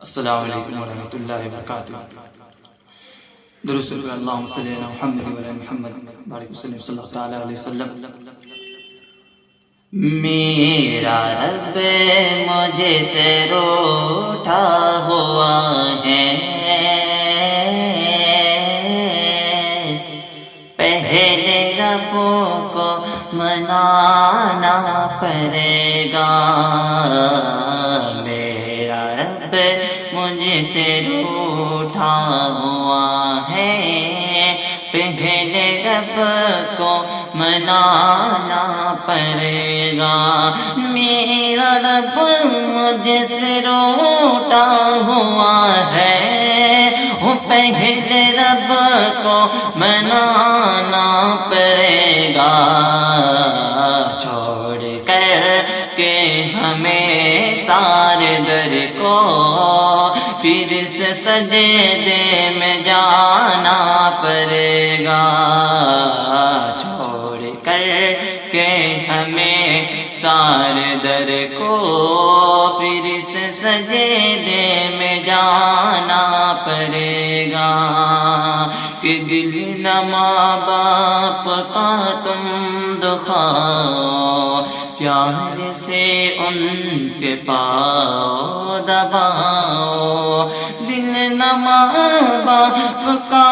السلام علیکم ورحمۃ اللہ وبرکاتہ۔ درود پہ اللہم صلی علی محمد و علی محمد بارک وسلم صلی اللہ تعالی علیہ وسلم۔ میرا رب مجھ سے روٹھا ہوا ہے، پہلے رب کو منانا پڑے گا۔ میرا رب مجھ سے روٹھا ہوا ہے، پہلے رب کو منانا پڑے گا۔ میرا رب مجھ سے روٹھا ہوا ہے، وہ پہلے رب کو منانا پڑے گا۔ چھوڑ کر کے ہمیں سارے در کو پھر سے سجدے میں جانا پڑے گا۔ چھوڑ کر کے ہمیں سارے در کو پھر سے سجدے میں جانا پڑے گا۔ کہ دل نہ ماں باپ کا تم دکھاؤ، پیار سے ان کے پاؤں دباؤ۔ دل نہ ماں باپ کا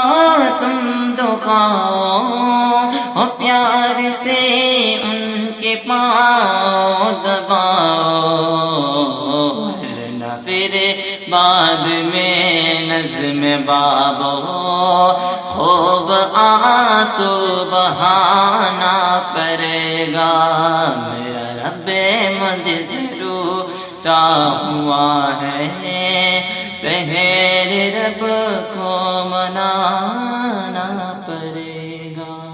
تم دکھاؤ، پیار سے ان کے پاؤں دباؤ، ورنہ پھر بعد میں نظم باب ہو خوب آنسو بہانا پڑے گا۔ میرا رب مجھ سے روٹھا ہوا ہے، پہلے رب کو منانا پڑے گا۔